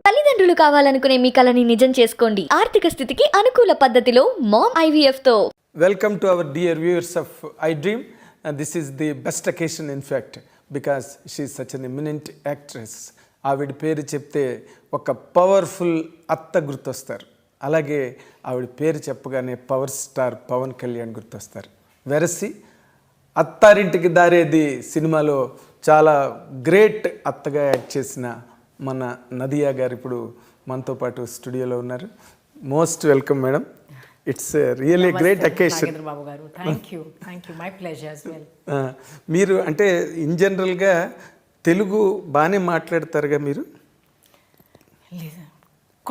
తల్లిదండ్రులు కావాలనుకునే మీ కలని నిజం చేసుకోండి. ఆర్థిక స్థితికి అనుకూల పద్ధతిలో మామ్ IVF తో. Welcome to our dear viewers of I Dream, and this is the best occasion in fact because she is such an eminent actress. ఆవిడ పేరు చెప్తే ఒక పవర్ఫుల్ అత్త గుర్తొస్తారు. అలాగే ఆవిడ పేరు చెప్పగానే పవర్ స్టార్ పవన్ కళ్యాణ్ గుర్తొస్తారు. వెరసి అత్తారింటికి దారేది సినిమాలో చాలా గ్రేట్ అత్తగా యాక్ట్ చేసిన మన నదియా గారు ఇప్పుడు మనతో పాటు స్టూడియోలో ఉన్నారు. Most welcome madam. It's really great occasion. Thank you my pleasure as well. మీరు అంటే ఇన్ జనరల్గా తెలుగు బాగానే మాట్లాడతారుగా మీరు?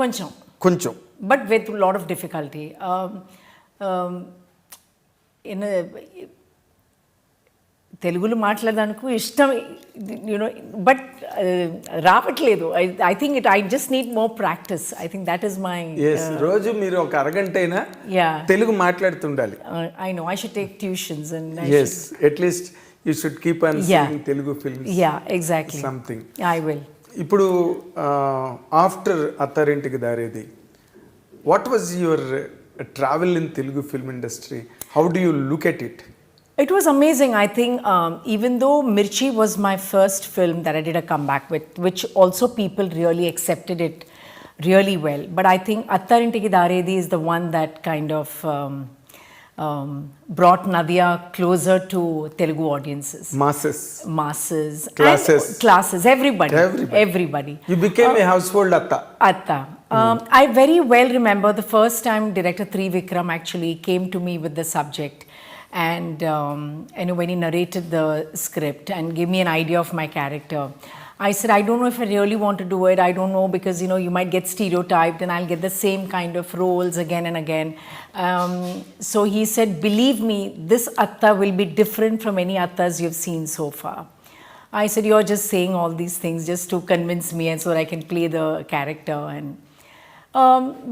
కొంచెం కొంచెం but with lot of difficulty. తెలుగులో మాట్లాడడానికి ఇష్టం, యూనో, బట్ రావట్లేదు. I think I just need more practice. I think that is my. రోజు మీరు ఒక అరగంట అయినా తెలుగు మాట్లాడుతుండాలి. I know I should take tuitions and yes at least you should keep on seeing Telugu films. Exactly. Something I will. ఇప్పుడు after Attarintiki Daredi, what was your travel in Telugu film industry? How do you look at it? It was amazing. I think even though Mirchi was my first film that I did a comeback with, which also people really accepted it really well. But I think Attarintiki Daredi is the one that kind of brought Nadhiya closer to Telugu audiences. Masses. Classes. Everybody. You became a household Atta. I very well remember the first time director Trivikram actually came to me with the subject. And when he narrated the script and gave me an idea of my character, I said, I don't know if I really want to do it. I don't know, because you might get stereotyped and I'll get the same kind of roles again and again. So he said, believe me, this Atta will be different from any Attas you've seen so far. I said, you're just saying all these things just to convince me and so that I can play the character. And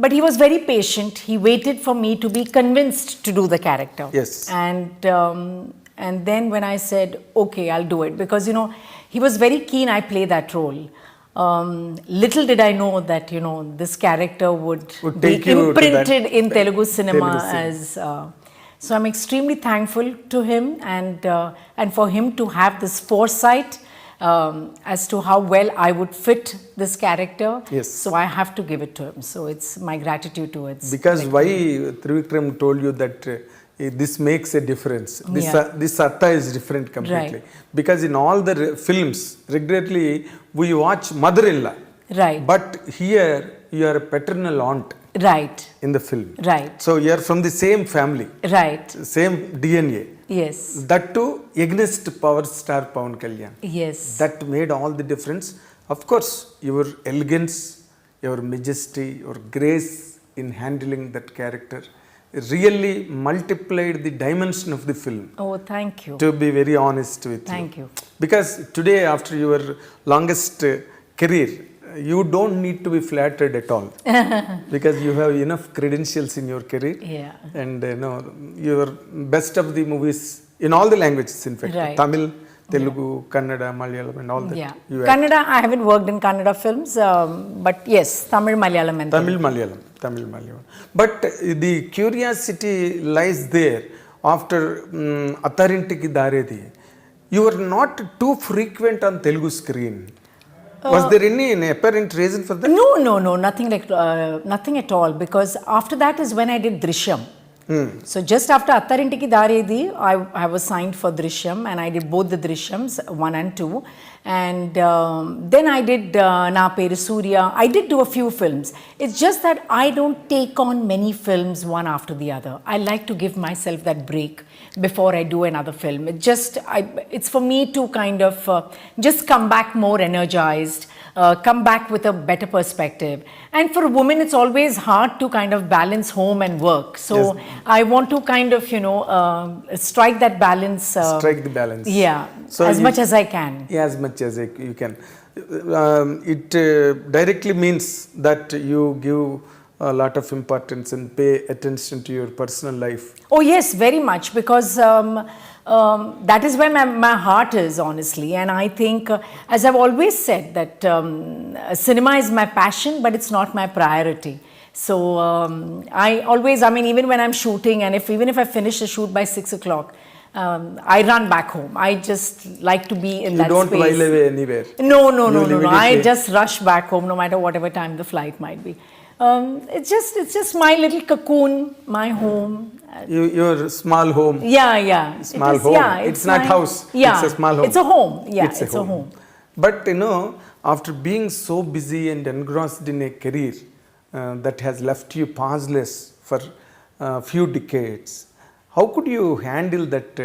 but he was very patient. He waited for me to be convinced to do the character. Yes. And then when I said, okay, I'll do it, because he was very keen I play that role. Little did I know that this character would be imprinted in Telugu cinema as. So I'm extremely thankful to him and for him to have this foresight as to how well I would fit this character. Yes. So I have to give it to him. So it's my gratitude towards. Because why Trivikram told you that this makes a difference. This Atta is different completely. Right. Because in all the films, regularly we watch mother-in-law. Right. But here you are a paternal aunt. Right. In the film. Right. So you are from the same family. Right. Same DNA. Yes. That too against power star Pawan Kalyan. Yes. That made all the difference. Of course, your elegance, your majesty, your grace in handling that character really multiplied the dimension of the film. Oh, thank you. To be very honest with you. Thank you. Because today, after your longest career, you don't need to be flattered at all. Because you have enough credentials in your career. Yeah. And your best of the movies in all the languages, in fact. Right. Tamil, Telugu, Kannada, Malayalam and all that. Yeah. You Kannada, I haven't worked in Kannada films, but yes, Tamil, Malayalam and Tamil, Malayalam. But the curiosity lies there after Attarintiki Daredi. You were not too frequent on Telugu screen. Was there any apparent reason for that? No, nothing at all, because after that is when I did Drishyam. So just after Attarintiki Daredi, I was signed for Drishyam, and I did both the Drishyams, 1 and 2. And then I did Naa Peru Surya. I did do a few films. It's just that I don't take on many films one after the other. I like to give myself that break before I do another film. It's for me to kind of just come back more energized, come back with a better perspective. And for a woman, it's always hard to kind of balance home and work. So yes. I want to kind of, strike that balance. Strike the balance. Yeah, so as much as I can. Yeah, as much as you can. It directly means that you give a lot of importance and pay attention to your personal life. Oh yes, very much, because that is where my heart is, honestly. And I think, as I've always said, that cinema is my passion, but it's not my priority. So I mean, even when I'm shooting, and even if I finish the shoot by 6 o'clock, I run back home. I just like to be in that space. You don't while away anywhere? No. I just rush back home, no matter whatever time the flight might be. It's just my little cocoon, my home. Your small home. Yeah. Small home. Yeah, it's not house. Yeah, it's a small home. It's a home. Yeah, it's a home. But after being so busy and engrossed in a career that has left you pauseless for a few decades, how could you handle that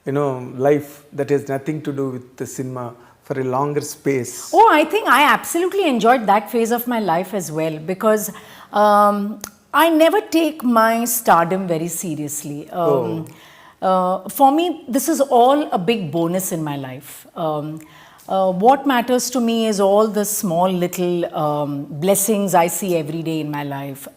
life that has nothing to do with the cinema for a longer space? Oh, I think I absolutely enjoyed that phase of my life as well, because I never take my stardom very seriously. For me, this is all a big bonus in my life. What matters to me is all the small little blessings I see every day in my life.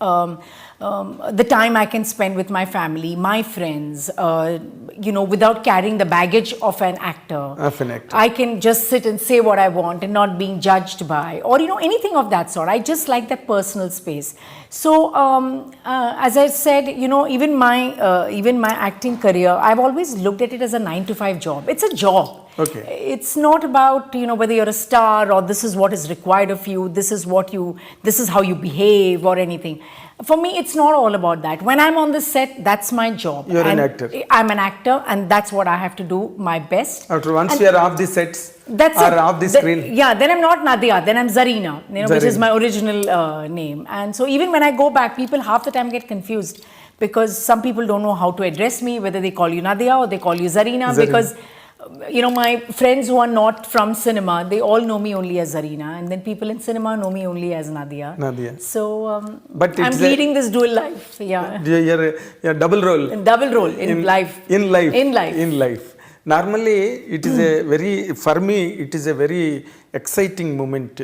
The time I can spend with my family, my friends, without carrying the baggage of an actor. I can just sit and say what I want and not being judged by, or anything of that sort. I just like that personal space. So as I said, even my acting career, I've always looked at it as a 9-to-5 job. It's a job. Okay. It's not about whether you're a star or this is what is required of you, this is how you behave or anything. For me, it's not all about that. When I'm on the set, that's my job. You're an actor. I'm an actor, and that's what I have to do my best. After once you're off the sets, off the screen. Then I'm not Nadhiya, then I'm Zarina, which is my original name. And so even when I go back, people half the time get confused, because some people don't know how to address me, whether they call you Nadhiya or they call you Zarina. Because my friends who are not from cinema, they all know me only as Zarina, and then people in cinema know me only as Nadhiya. So but I'm leading this dual life. You're double role. In life. In life. Normally, it is for me, it is a very exciting moment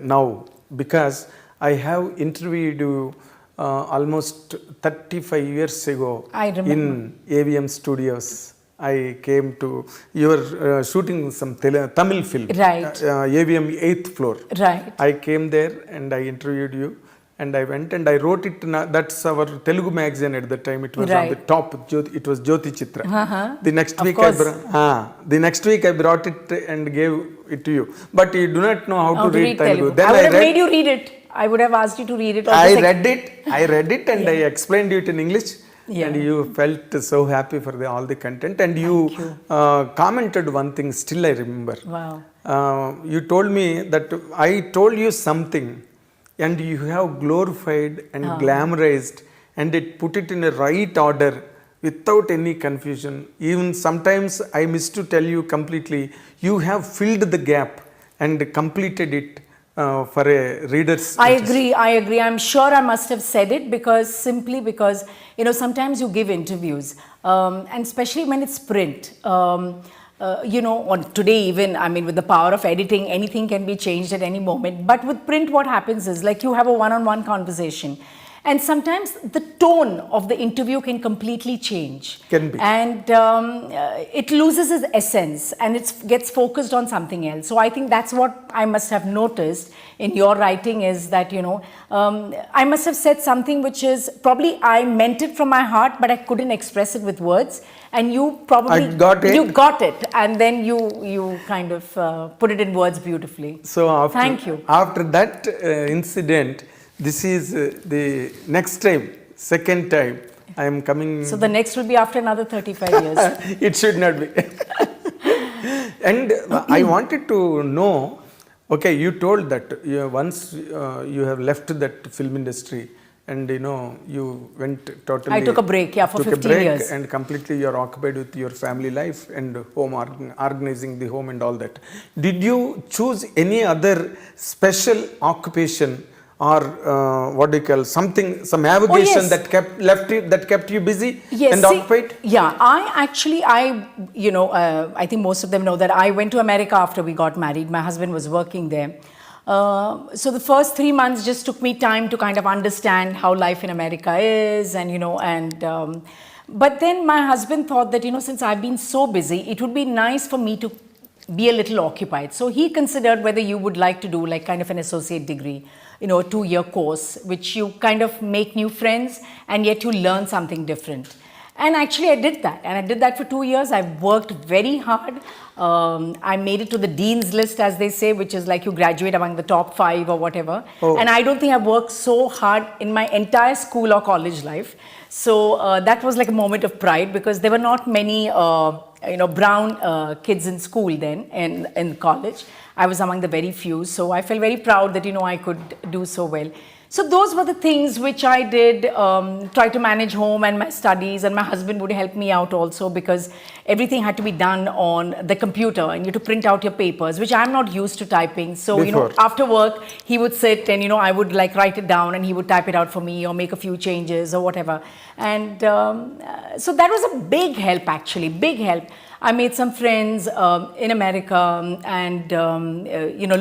now, because I have interviewed you almost 35 years ago in AVM Studios. I came to, you were shooting some Tamil film, right? AVM 8th floor. Right. I came there and I interviewed you, and I went and I wrote it. That's our Telugu magazine at the time. It was on the top. It was Jyoti Chitra. The next week I brought it and gave it to you. But you do not know how to read Telugu. Then I would have made you read it. I would have asked you to read it. I read it and I explained it in English. And you felt so happy for all the content, and you commented one thing, still I remember. Wow. You told me that I told you something and you have glorified and glamorized and it put it in a right order without any confusion. Even sometimes I miss to tell you completely, you have filled the gap and completed it for a reader's interest. I agree. I'm sure I must have said it because sometimes you give interviews, and especially when it's print. On today even, I mean, with the power of editing, anything can be changed at any moment. But with print, what happens is, like, you have a one-on-one conversation. And sometimes the tone of the interview can completely change. Can be. And it loses its essence and it gets focused on something else. So I think that's what I must have noticed in your writing, is that, I must have said something which is probably I meant it from my heart, but I couldn't express it with words. And you probably you got it, and then you kind of put it in words beautifully. So thank you. After that incident, this is the next time, second time I am coming. So the next will be after another 35 years. It should not be. And I wanted to know, okay, you told that once you have left that film industry and you went totally. I took a break, for 15 years. And completely you are occupied with your family life and home, organizing the home and all that. Did you choose any other special occupation or what do you call some avocation that kept you busy and occupied? Yeah, I think most of them know that I went to America after we got married. My husband was working there. So the first 3 months just took me time to kind of understand how life in America is, and But then my husband thought that, since I've been so busy, it would be nice for me to be a little occupied. So he considered whether you would like to do like kind of an associate degree, a 2-year course, which you kind of make new friends and yet you learn something different. And actually I did that. And I did that for 2 years. I worked very hard. I made it to the dean's list, as they say, which is like you graduate among the top 5 or whatever. Oh. And I don't think I've worked so hard in my entire school or college life. So that was like a moment of pride, because there were not many brown kids in school then, in college. I was among the very few. So I felt very proud that, I could do so well. So those were the things which I did, try to manage home and my studies, and my husband would help me out also, because everything had to be done on the computer and you had to print out your papers, which I'm not used to typing. So, Before. after work, he would sit and, I would like write it down and he would type it out for me or make a few changes or whatever. And so that was a big help, actually, big help. I made some friends in America and,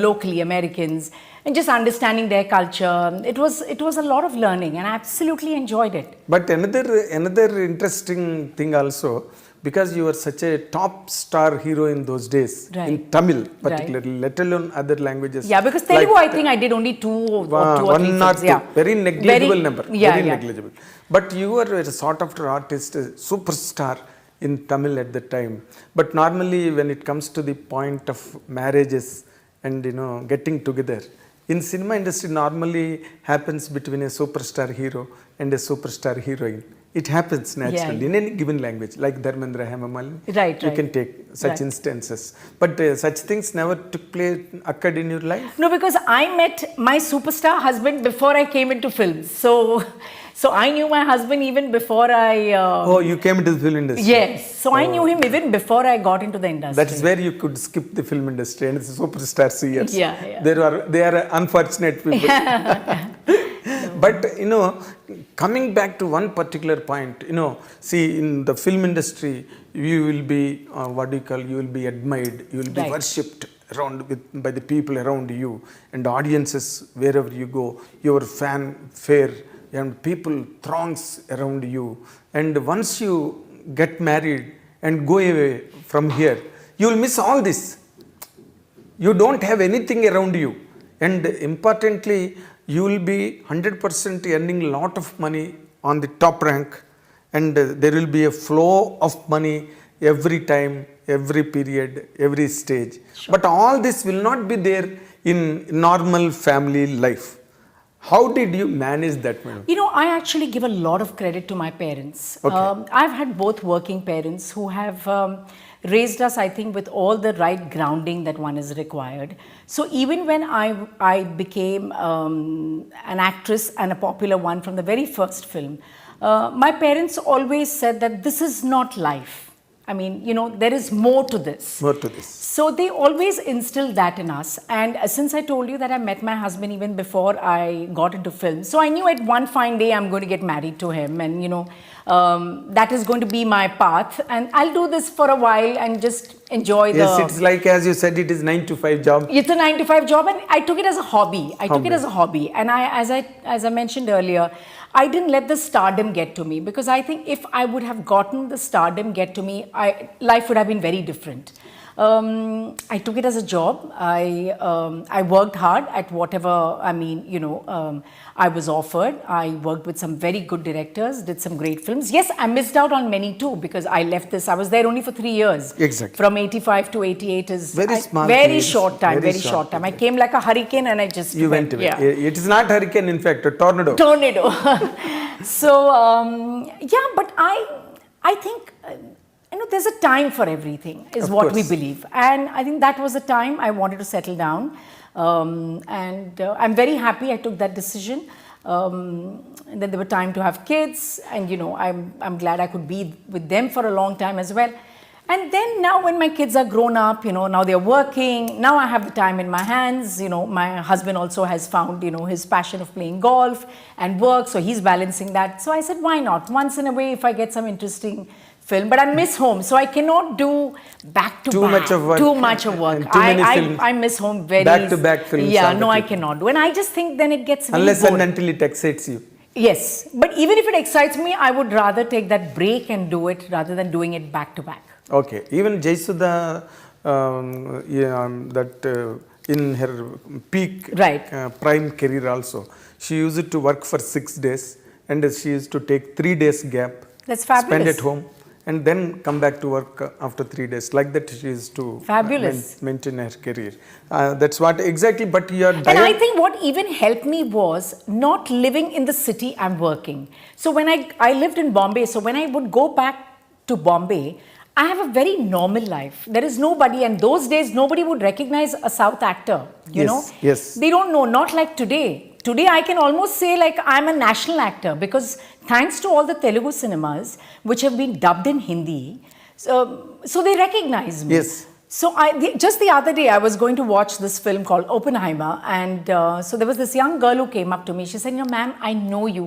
locally Americans, and just understanding their culture. It was a lot of learning, and I absolutely enjoyed it. But another interesting thing also, because you were such a top star hero in those days, Right. in Tamil particularly, let alone other languages. Yeah, because Telugu, I think I did only two or three one or films. two, Yeah. very negligible number, Yeah, very yeah. negligible. But you were a sought after artist, a superstar in Tamil at the time. But normally when it comes to the point of marriages and getting together, in cinema industry normally happens between a superstar hero and a superstar heroine. It happens naturally in any given language, like Dharmendra Hemamalini. Right, You right. can take such Right. instances. But such things never occurred in your life? No, because I met my superstar husband before I came into films. So I knew my husband even before I... Oh, you came into the film industry. Yes. So I knew him even before I got into the industry. That is where you could skip the film industry and the superstar years. Yeah. They are unfortunate people. But coming back to one particular point, see, in the film industry, you will be you will be admired, you will be Right. worshipped by the people around you, and audiences wherever you go, your fanfare and people throngs around you. And once you get married and go away from here, you will miss all this. You don't have anything around you, and importantly, you will be 100% earning a lot of money on the top rank, and there will be a flow of money every time, every period, every stage. Sure. But all this will not be there in normal family life. How did you manage that, madam? I actually give a lot of credit to my parents. Okay. I've had both working parents who have raised us, I think, with all the right grounding that one is required. So even when I became an actress, and a popular one from the very first film, my parents always said that this is not life. I mean, there is more to this. More to this. So they always instilled that in us. And since I told you that I met my husband even before I got into film, so I knew at one fine day I'm going to get married to him, and that is going to be my path, and I'll do this for a while and just enjoy Yes, it's like, as you said, it is 9-to-5 job. It's a 9-to-5 job, and I took it as a hobby. And as I mentioned earlier, I didn't let the stardom get to me, because I think if I would have gotten the stardom get to me, life would have been very different. I took it as a job. I worked hard at whatever, I was offered. I worked with some very good directors, did some great films. Yes, I missed out on many too, because I left this. I was there only for 3 years. Exactly. From 85 to 88 is Very small very period. short time, Very very short short time. I came like a hurricane and I just You went away. Yeah. It is not hurricane, in fact, a tornado. So, but I think, there's a time for everying, is Of what we course. believe. And I think that was the time I wanted to settle down. And I'm very happy I took that decision. And then there were time to have kids, and I'm glad I could be with them for a long time as well. And then now when my kids are grown up, now they're working, now I have the time in my hands. My husband also has found, his passion of playing golf and work, so he's balancing that. So I said, why not? Once in a way, if I get some interesting film, but I miss home, so I cannot do back to Too back. much of work. Too much of work. And too many films. I miss home very Back to back films Yeah, all the no, I time. cannot do. And I just think then it gets very Unless and boring. until it excites you. Yes, but even if it excites me, I would rather take that break and do it rather than doing it back to back. Okay, even Jaisudha, that in her peak Right. prime career also, she used to work for 6 days and she used to take 3 days gap, That's spend fabulous. at home and then come back to work after 3 days. Like that she used to Fabulous. maintain her career. That's what exactly, but your And I think what even helped me was not living in the city I'm working. So when I lived in Bombay, so when I would go back to Bombay, I have a very normal life. There is nobody, and those days nobody would recognize a South actor, you Yes, know? yes. They don't know, not like today. Today I can almost say like I'm a national actor because thanks to all the Telugu cinemas which have been dubbed in Hindi, so they recognize me. Yes. So just the other day, I was going to watch this film called Oppenheimer, and so there was this young girl who came up to me. She said, "You know, ma'am, I know you.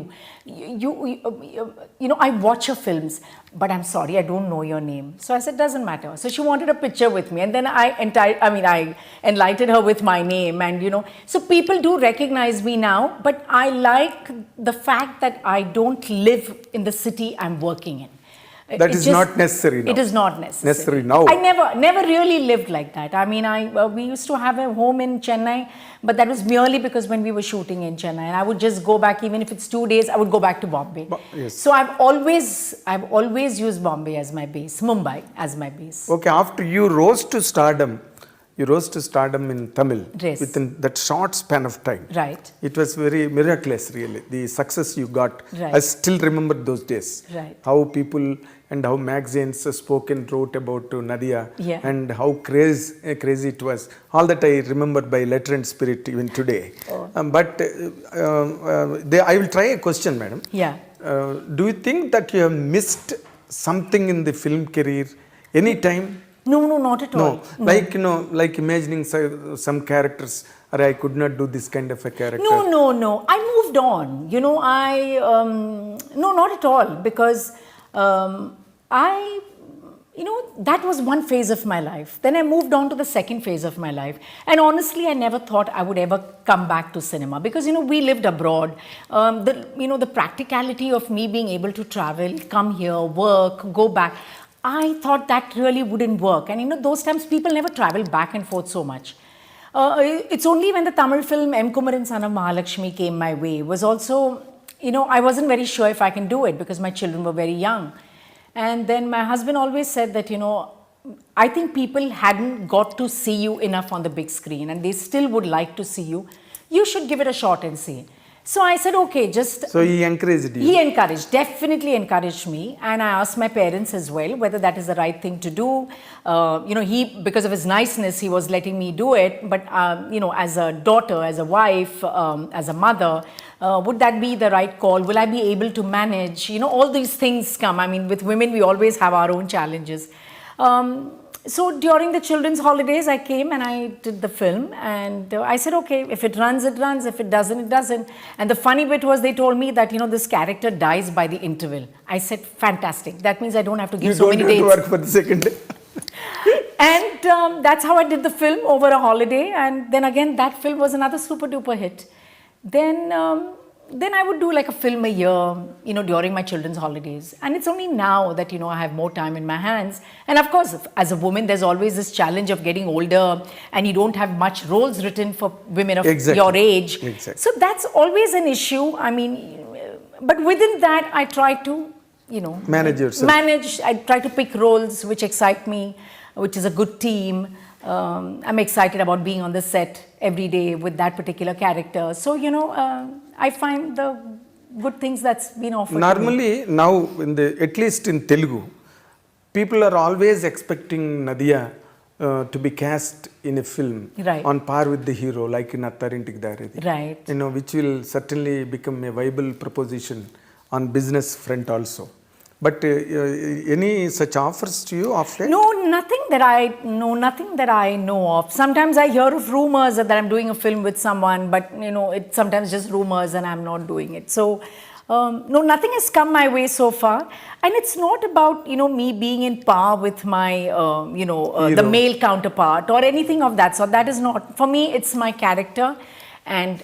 You know, I watch your films, but I'm sorry, I don't know your name." So I said, "Doesn't matter." So she wanted a picture with me, and then I enlightened her with my name, and you know, so people do recognize me now. But I like the fact that I don't live in the city I'm working in. That is not necessary now. It is not necessary. Necessary now. I never really lived like that. I mean, we used to have a home in Chennai, but that was merely because when we were shooting in Chennai, and I would just go back, even if it's 2 days, I would go back to Bombay. Yes. So I've always used Bombay as my base, Mumbai as my base. Okay, after you rose to stardom in Tamil Yes. within that short span of time. Right. It was very miraculous, really. The success you got. Right. I still remember those days. Right. How people and how magazines spoke and wrote about Nadhiya, Yeah. and how crazy it was. All that I remember by letter and spirit even today. Oh. I will try a question, madam. Yeah. Do you think that you have missed something in the film career any time? No, not at all. No, like imagining some characters, or I could not do this kind of a character. No. I moved on. You know, no, not at all, because that was one phase of my life. Then I moved on to the second phase of my life. And honestly, I never thought I would ever come back to cinema because, you know, we lived abroad. The practicality of me being able to travel, come here, work, go back, I thought that really wouldn't work. And, you know, those times people never traveled back and forth so much. It's only when the Tamil film M. Kumaran Son of Mahalakshmi came my way was also, you know, I wasn't very sure if I can do it because my children were very young. And then my husband always said that, you know, I think people hadn't got to see you enough on the big screen and they still would like to see you. You should give it a shot and see. So I said, okay, just... So he encouraged you? He definitely encouraged me. And I asked my parents as well whether that is the right thing to do. Because of his niceness, he was letting me do it. But, as a daughter, as a wife, as a mother, would that be the right call? Will I be able to manage? You know, all these things come. I mean, with women, we always have our own challenges. So during the children's holidays, I came and I did the film, and I said, okay, if it runs, it runs. If it doesn't, it doesn't. And the funny bit was they told me that, you know, this character dies by the interval. I said, fantastic. That means I don't have to give so many dates. You don't have to work for the second day. And that's how I did the film over a holiday. And then again, that film was another super duper hit. Then I would do like a film a year, you know, during my children's holidays. And it's only now that, you know, I have more time in my hands. And of course, as a woman, there's always this challenge of getting older and you don't have much roles written for women of your age. Exactly. So that's always an issue. I mean, but within that, I try to, you know, manage yourself. I try to pick roles which excite me, which is a good team. I'm excited about being on the set every day with that particular character. So, you know, I find the good things that's been offered. Normally, now, at least in Telugu, people are always expecting Nadhiya to be cast in a film on par with the hero, like in Attarintik Daredi. Right. You know, which will certainly become a viable proposition on business front also. But any such offers to you of late? No, nothing that I know of. Sometimes I hear of rumors that I'm doing a film with someone, but you know, it's sometimes just rumors and I'm not doing it. So, no, nothing has come my way so far. And it's not about, you know, me being in par with my, the male counterpart or anything of that sort. That is not, for me, it's my character. And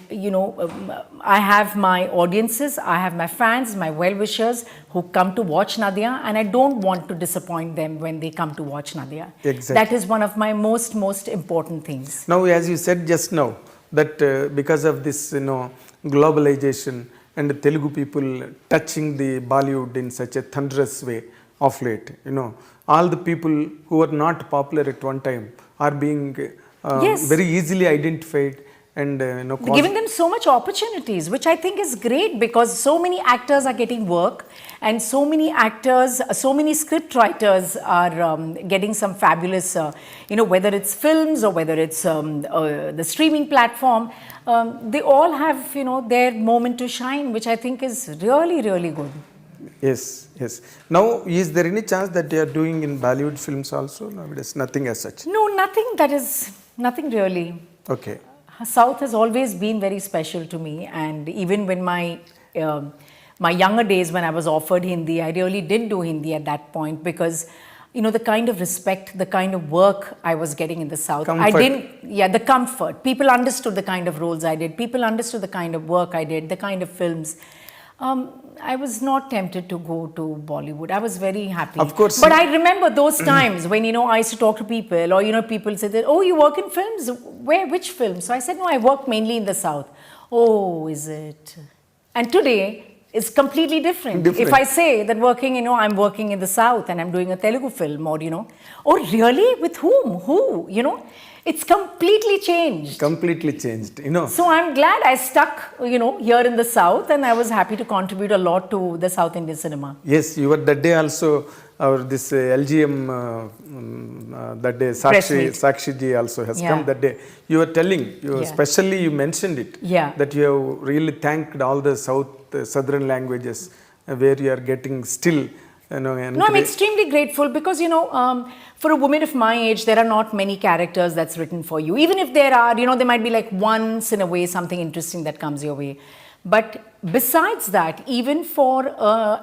I have my audiences, I have my fans, my well-wishers who come to watch Nadhiya, and I don't want to disappoint them when they come to watch Nadhiya. Exactly. That is one of my most important things. Now, as you said just now, that because of this, globalization and the Telugu people touching the Bollywood in such a thunderous way of late, all the people who were not popular at one time are being Yes. very easily identified and Giving them so much opportunities, which I think is great, because so many actors are getting work, and so many actors, so many script writers are getting some fabulous, whether it's films or whether it's the streaming platform, they all have, their moment to shine, which I think is really, really good. Yes, yes. Now, is there any chance that they are doing in Bollywood films also? No, there's nothing as such. No, nothing really. Okay. South has always been very special to me, and even when my younger days, when I was offered Hindi, I really did do Hindi at that point, because the kind of respect, the kind of work I was getting in the South. Comfort. The comfort. People understood the kind of roles I did. People understood the kind of work I did, the kind of films. I was not tempted to go to Bollywood. I was very happy. Of course. But I remember those times when, I used to talk to people, or, people said that, oh, you work in films? Which films? So I said, no, I work mainly in the South. Oh, is it? And today, it's completely different. If I say that I'm working in the South and I'm doing a Telugu film, or, oh, really? With whom? Who? It's completely changed. Completely changed, So I'm glad I stuck, here in the South, and I was happy to contribute a lot to the South Indian cinema. Yes, you were that day also, this LGM, that day, Press meet. Sakshi ji also has Yeah. come that day. You were telling, especially you mentioned it, Yeah. that you have really thanked all the southern languages where you are getting still, No, I'm extremely grateful, because, for a woman of my age, there are not many characters that's written for you. Even if there are, there might be like once in a way something interesting that comes your way. But besides that, even for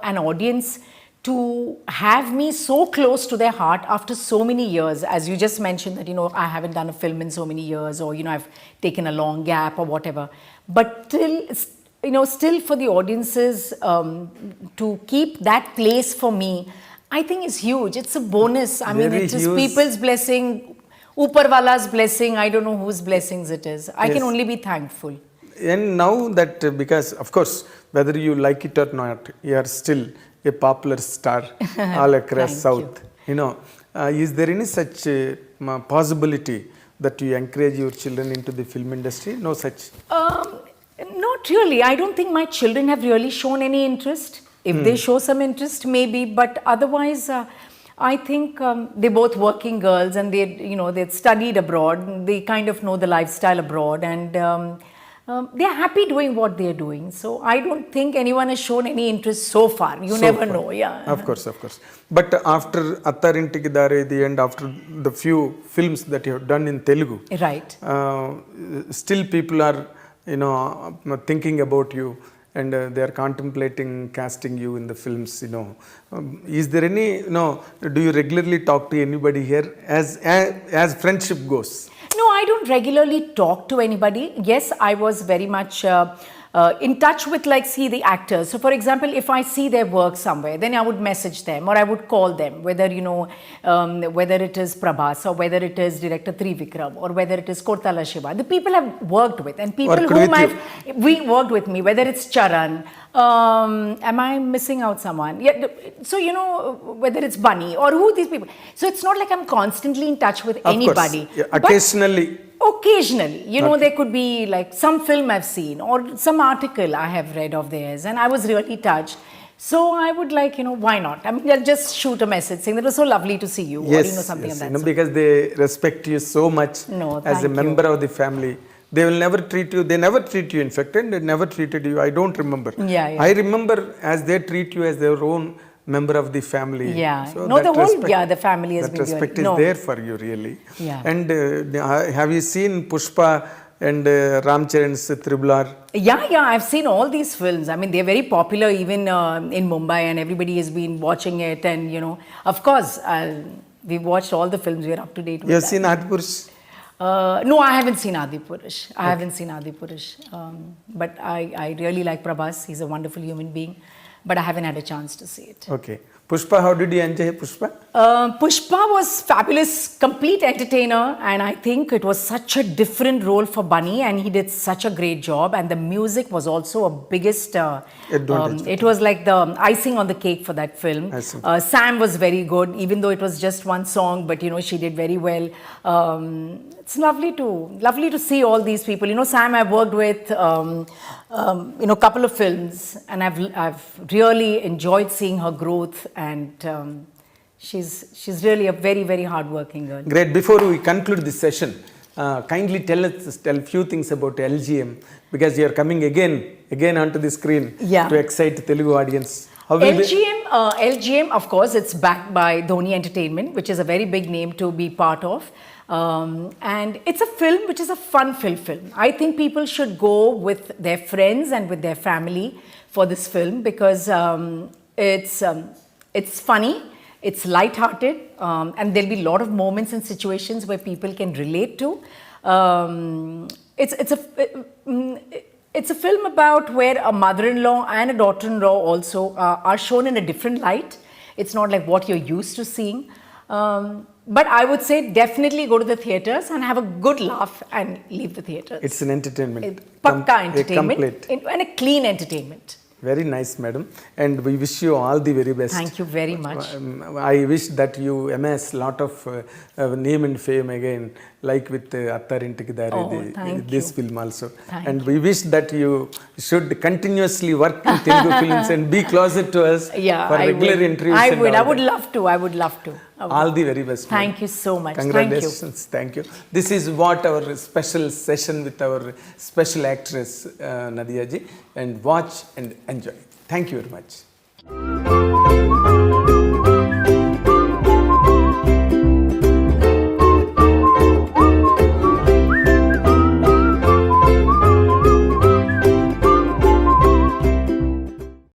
an audience to have me so close to their heart after so many years, as you just mentioned that, I haven't done a film in so many years, or, I've taken a long gap or whatever. But still for the audiences to keep that place for me, I think is huge. It's a bonus. I mean, Very it's just huge. people's blessing, Uparwala's blessing. I don't know whose blessings it is. I can Yes. only be thankful. And now that, because of course, whether you like it or not, you are still a popular star all across Thank South. Is there any such possibility that you encourage your children into the film industry? No such. Not really. I don't think my children have really shown any interest. If they show some interest, maybe. But otherwise, I think they're both working girls, and they've studied abroad. They kind of know the lifestyle abroad, and they're happy doing what they're doing. So I don't think anyone has shown any interest so far. You never know. Yeah. Of course. But after Attarinti Daredi and after the few films that you have done in Telugu, Right. Still people are thinking about you, and they are contemplating casting you in the films. Is there any? Do you regularly talk to anybody here as friendship goes? No, I don't regularly talk to anybody. Yes, I was very much in touch with, the actors. So, for example, if I see their work somewhere, then I would message them, or I would call them, whether, whether it is Prabhas, or whether it is director Trivikram, or whether it is Kortala Shiva. The people I've worked with, and people Worked whom with we worked with me, whether it's Charan, am I missing out someone? Yeah, so, whether it's Bunny, or who these people. So, it's not like I'm constantly in touch with Of anybody. course. Yeah, But occasionally. There could be like some film I've seen, or some article I have read of theirs, and I was really touched. So I would why not? I mean, I'll just shoot a message saying that it was so lovely to see you, Yes, or something yes, of that sort. because they respect you so much No, as a thank you. member of the family. They will never treat you. They never treat you. In fact, and they never treated you. I don't remember. Yeah. I remember as they treat you as their own member of the family. Yeah. So No, that the whole- respect, yeah, the family has that been respect really- is no. there for you, really. Yeah. And have you seen Pushpa and Ramcharan's Triple R? Yeah, I've seen all these films. I mean, they're very popular even in Mumbai, and everybody has been watching it. And, of course, we've watched all the films. We're up to date with You have that. seen Adipurush? No, I haven't seen Adi Purush. I haven't seen Adi Purush. But I really like Prabhas. He's a wonderful human being. But I haven't had a chance to see it. Okay. Pushpa, how did you enjoy Pushpa? Pushpa was fabulous, complete entertainer, and I think it was such a different role for Bunny, and he did such a great job. And the music was also a biggest. Advantage. It was like the icing on the cake for that film. I see. Sam was very good, even though it was just one song, but she did very well. It's lovely to see all these people. Sam I've worked with, a couple of films, and I've really enjoyed seeing her growth, and she's really a very, very hard-working girl. Great. Before we conclude this session, kindly tell few things about LGM, because you are coming again onto the screen Yeah. to excite Telugu audience. How will LGM, of course, it's backed by Dhoni Entertainment, which is a very big name to be part of. And it's a film which is a fun-filled film. I think people should go with their friends and with their family for this film, because it's funny, it's light-hearted, and there'll be a lot of moments and situations where people can relate to. It's a film about where a mother-in-law and a daughter-in-law also are shown in a different light. It's not like what you're used to seeing. But I would say definitely go to the theatres and have a good laugh and leave the theatres. It's an entertainment. Pakka entertainment. Complete. And a clean entertainment. Very nice, madam. And we wish you all the very best. Thank you very much. I wish that you amass lot of name and fame again, like with Attarintiki Daredi, thank this you. film also. Thank And we wish that you should continuously work in Telugu films and be closer to us for regular interviews. I and would. all I would that. love to. I would love to. All the very best. Thank madam. you so much. Congratulations. Thank you. This is what our special session with our special actress Nadhiya ji, and watch and enjoy. Thank you very much.